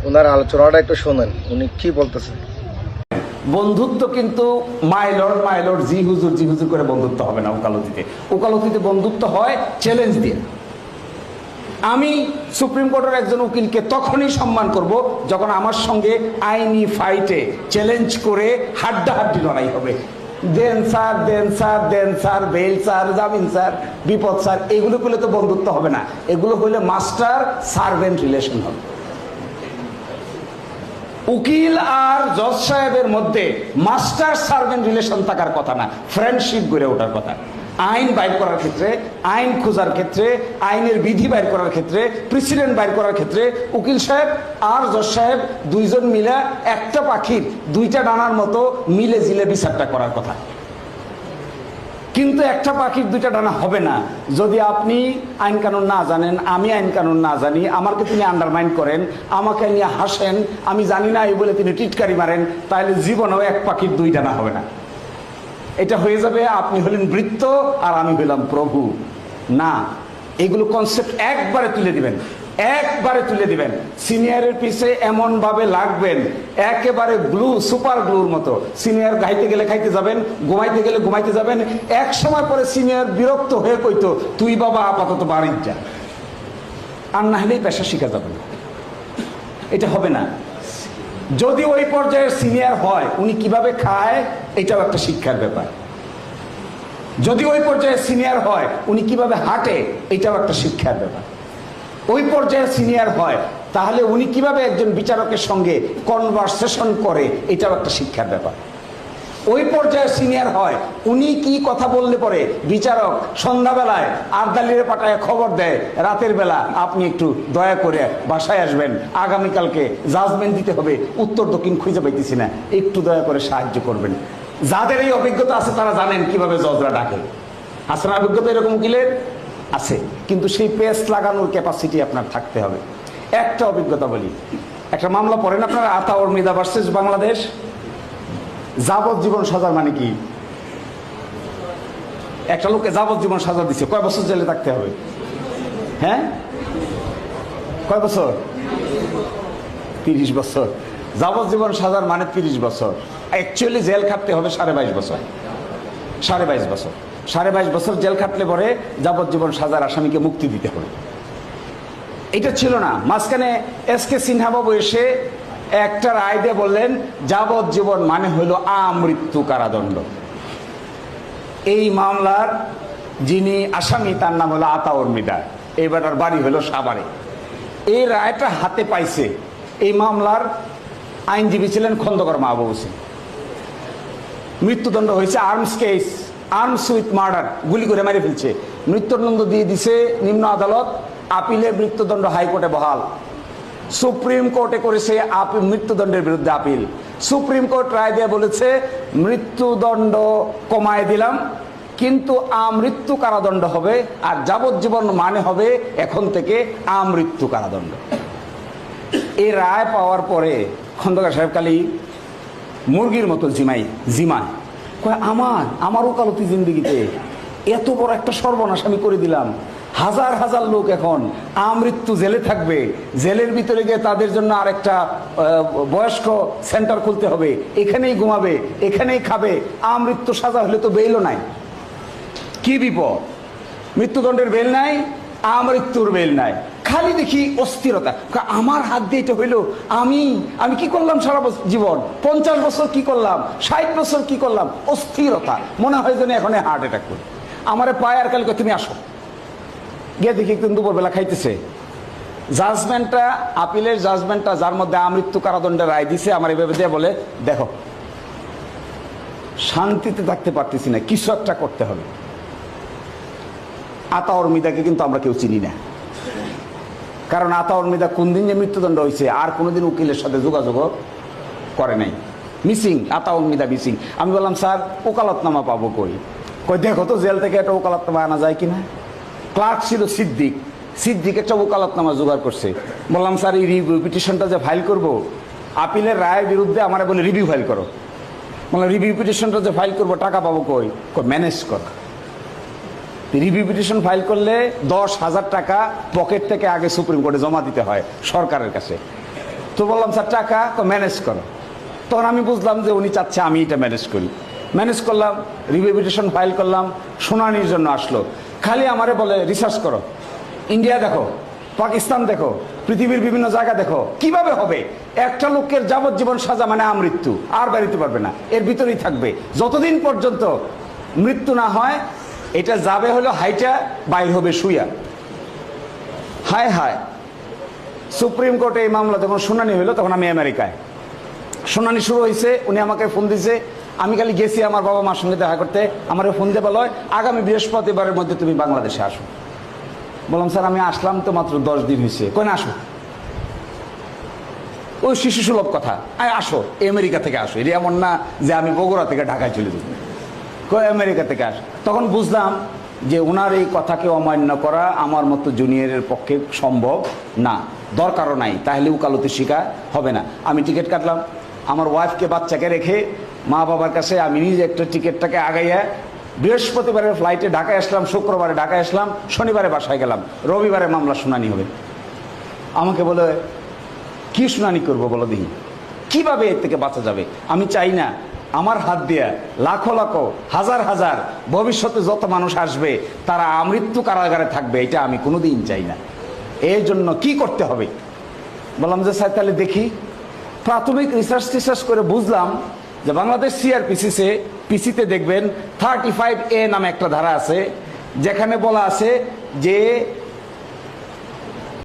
ওনার আলোচনাটা একটু শোনেন, উনি কি বলতেছেন। বন্ধুত্ব কিন্তু মাই লর্ড জি হুজুর করে বন্ধুত্ব হবে না। ওকালতিতে বন্ধুত্ব হয় চ্যালেঞ্জ দিয়ে। আমি সুপ্রিম কোর্টের একজন উকিলকে তখনই সম্মান করব যখন আমার সঙ্গে আইনি ফাইটে চ্যালেঞ্জ করে হাড্ডাহাড্ডি লড়াই হবে। দেন স্যার, বেল স্যার, জামিন স্যার, বিপদ স্যার, এগুলো করলে তো বন্ধুত্ব হবে না। এগুলো হলে মাস্টার সার্ভেন্ট রিলেশন হবে। উকিল আর জজ সাহেবের মধ্যে মাস্টার সার্ভেন্ট রিলেশন থাকার কথা না, ফ্রেন্ডশিপ গড়ে ওঠার কথা। আইন বাইর করার ক্ষেত্রে, আইন খোঁজার ক্ষেত্রে, আইনের বিধি বাইর করার ক্ষেত্রে, প্রেসিডেন্ট বাইর করার ক্ষেত্রে উকিল সাহেব আর জজ সাহেব দুইজন মিলে একটা পাখির দুইটা ডানার মতো মিলে জিলে বিচারটা করার কথা। কিন্তু একটা পাখির দুইটা ডানা হবে না যদি আপনি আইন কানুন না জানেন, আমি আইন কানুন না জানি, আমাকে তিনি আন্ডারমাইন করেন, আমাকে নিয়ে হাসেন, আমি জানি না এই বলে তিনি টিটকারি মারেন, তাহলে জীবনেও এক পাখির দুই ডানা হবে না। এটা হয়ে যাবে আপনি হলেন বৃত্ত আর আমি হইলাম প্রভু। না, এগুলো কনসেপ্ট একবারে তুলে দিবেন। সিনিয়রের পিছে এমন ভাবে লাগবেন একেবারে গ্লু, সুপার গ্লুর মতো। সিনিয়র খাইতে গেলে খাইতে যাবেন, ঘুমাইতে গেলে ঘুমাইতে যাবেন। এক সময় পরে সিনিয়র বিরক্ত হয়ে কইতো, তুই বাবা আপাতত বাড়ির যা, আর না হলেই পেশা শিখা যাবে না। এটা হবে না। যদি ওই পর্যায়ের সিনিয়র হয়, উনি কিভাবে খায় এটাও একটা শিক্ষার ব্যাপার। যদি ওই পর্যায়ে সিনিয়র হয়, উনি কিভাবে হাঁটে এটাও একটা শিক্ষার ব্যাপার। ওই পর্যায়ে সিনিয়র হয়, তাহলে উনি কিভাবে একজন বিচারকের সঙ্গে কনভারসেশন করে এটাও একটা শিক্ষার ব্যাপার। ওই পর্যায়ে সিনিয়র হয়, উনি কি কথা বললে পরে বিচারক সন্ধ্যাবেলায় আবদালিরে পাঠায় খবর দেয়, রাতের বেলা আপনি একটু দয়া করে বাসায় আসবেন, আগামীকালকে জাজমেন্ট দিতে হবে, উত্তর দক্ষিণ খুঁজে পাইতেছি না, একটু দয়া করে সাহায্য করবেন। যাদের এই অভিজ্ঞতা আছে তারা জানেন কিভাবে জজরা ডাকে। আছে না অভিজ্ঞতা এরকম উকিলের? আছে, কিন্তু সেই পেস লাগানোর ক্যাপাসিটি আপনার থাকতে হবে। একটা অভিজ্ঞতা বলি, একটা মামলা পড়েন আপনারা, আতাউর মিদা ভার্সেস বাংলাদেশ। যাবজ্জীবন সাজা মানে কি? একটা লোককে যাবজ্জীবন সাজা দিচ্ছে, কয় বছর জেলে থাকতে হবে? হ্যাঁ, কয় বছর? 30 বছর। যাবজ্জীবন সাজার মানে 30 বছর। অ্যাকচুয়ালি জেল খাটতে হবে 22.5 বছর। 22.5 বছর জেল খাটলে পরে যাবজ্জীবন সাজার আসামিকে মুক্তি দিতে হবে। এটা ছিল না। মাঝখানে এসকে সিনহা বাবু এসে একটা রায় দিয়ে বললেন যাবজ্জীবন মানে হইল আমৃত্যু কারাদণ্ড। এই মামলার যিনি আসামি তার নাম হলো আতাউর মিদা, এইবার বাড়ি হলো সাভারে। এই রায়টা হাতে পাইছে এই মামলার আইনজীবী ছিলেন খন্দকার মাহবুব হোসেন। মৃত্যুদণ্ড হয়েছে, arms case, arms with murder, গুলি করে মেরে ফেলছে। মৃত্যুদণ্ড দিয়ে দিছে নিম্ন আদালত, আপিলে মৃত্যুদণ্ড হাইকোর্টে বহাল। সুপ্রিম কোর্টে করেছে মৃত্যুদণ্ডের বিরুদ্ধে আপিল। সুপ্রিম কোর্ট রায় দিয়ে বলেছে মৃত্যুদণ্ড কমায় দিলাম, কিন্তু আমৃত্যু কারাদণ্ড হবে, আর যাবজ্জীবন মানে হবে এখন থেকে আমৃত্যু কারাদণ্ড। এই রায় পাওয়ার পরে খন্দকার সাহেব খালি মুরগির মতো জিমায় আমার ওকালতি জিন্দিগিতে এত বড় একটা সর্বনাশ আমি করে দিলাম। হাজার হাজার লোক এখন আমৃত্যু জেলে থাকবে, জেলের ভিতরে গিয়ে তাদের জন্য আরেকটা বয়স্ক সেন্টার খুলতে হবে, এখানেই ঘুমাবে, এখানেই খাবে। আমৃত্যু সাজা হলে তো বেইলও নাই, কি বিপদ! মৃত্যুদণ্ডের বেল নাই, আমৃত্যুর বেল নাই, খালি দেখি অস্থিরতা। আমার হাত দিয়ে এটা হইলো, আমি কি করলাম সারা জীবন, 50 বছর কি করলাম, 60 বছর কি করলাম, অস্থিরতা। মনে হয় যেন এখন হার্ট অ্যাটাক করে আমারে পায়, আর কালকে তুমি আসো, গিয়ে দেখি কিন্তু দুপুরবেলা খাইতেছে। জাজমেন্টটা, আপিলের জাজমেন্টটা যার মধ্যে আমৃত্যু কারাদণ্ডের রায় দিছে, আমার এভাবে দিয়ে বলে দেখো শান্তিতে থাকতে পারতেছি না, কিছু একটা করতে হবে। আতাউর মিদাকে কিন্তু আমরা কেউ চিনি না, কারণ আতাউর মিদা কোন দিন যে মৃত্যুদণ্ড হয়েছে আর কোনোদিন উকিলের সাথে যোগাযোগ করে নাই। Missing, Ataur Mida missing. আমি বললাম স্যার ওকালতনামা পাবো কই? দেখো তো জেল থেকে একটা ওকালতনামা আনা যায় কিনা। ক্লার্ক ছিল সিদ্দিক একটা ওকালতনামা জোগাড় করছে। বললাম স্যার এই রিভিউ পিটিশনটা যে ফাইল করব, আপিলের রায়ের বিরুদ্ধে আমার বলে রিভিউ ফাইল করো। বললাম রিভিউ পিটিশনটা যে ফাইল করবো টাকা পাবো কই? ম্যানেজ কর। রিভিউ পিটিশন ফাইল করলে 10,000 টাকা পকেট থেকে আগে সুপ্রিম কোর্টে জমা দিতে হয় সরকারের কাছে। তো তো বললাম স্যার টাকা ম্যানেজ করো। তখন আমি বুঝলাম যে উনি চাচ্ছে আমি এটা ম্যানেজ করি। ম্যানেজ করলাম, রিভিউ পিটিশন ফাইল করলাম, শুনানির জন্য আসলো। খালি আমারে বলে রিসার্চ করো, ইন্ডিয়া দেখো, পাকিস্তান দেখো, পৃথিবীর বিভিন্ন জায়গা দেখো, কিভাবে হবে একটা লোকের যাবজ্জীবন সাজা মানে আমৃত্যু, আর বেরোতে পারবে না, এর ভিতরেই থাকবে যতদিন পর্যন্ত মৃত্যু না হয়। এটা যাবে হলো হাইটা, বাইর হবে শুইয়া। হায় হায়, সুপ্রিম কোর্টে এই মামলা যখন শুনানি হলো তখন আমি আমেরিকায়। শুনানি শুরু হয়েছে, উনি আমাকে ফোন দিছে, আমি খালি গেছি আমার বাবা মার সঙ্গে দেখা করতে। আমার ফোন দিয়ে বলা হয় আগামী বৃহস্পতিবারের মধ্যে তুমি বাংলাদেশে আসো। বললাম স্যার আমি আসলাম তো মাত্র 10 দিন হয়েছে। কই না আসো, ওই শিশু সুলভ কথা, আসো আমেরিকা থেকে আসো। এটা এমন না যে আমি বগুড়া থেকে ঢাকায় চলে যাব, কই আমেরিকা থেকে আসো। তখন বুঝলাম যে ওনার এই কথাকে অমান্য করা আমার মতো জুনিয়রের পক্ষে সম্ভব না, দরকারও নাই, তাহলে উকালতি শিকার হবে না। আমি টিকিট কাটলাম, আমার ওয়াইফকে বাচ্চাকে রেখে মা বাবার কাছে আমি নিজে একটা টিকিটটাকে আগাইয়া বৃহস্পতিবারের ফ্লাইটে ঢাকায় আসলাম, শুক্রবারে ঢাকায় আসলাম, শনিবারে বাসায় গেলাম, রবিবারে মামলা শুনানি হবে। আমাকে বলে কি শুনানি করবো বলো দেখি, কিভাবে এর থেকে বাঁচা যাবে? আমি চাই না আমার হাত দিয়া লাখো লাখো হাজার হাজার ভবিষ্যতে যত মানুষ আসবে তারা আমৃত্যু কারাগারে থাকবে, এটা আমি কোনোদিন চাই না। এই জন্য কি করতে হবে? বললাম যে স্যার তাহলে দেখি। প্রাথমিক রিসার্চ করে বুঝলাম যে বাংলাদেশ পিসিতে দেখবেন 35A নামে একটা ধারা আছে, যেখানে বলা আছে যে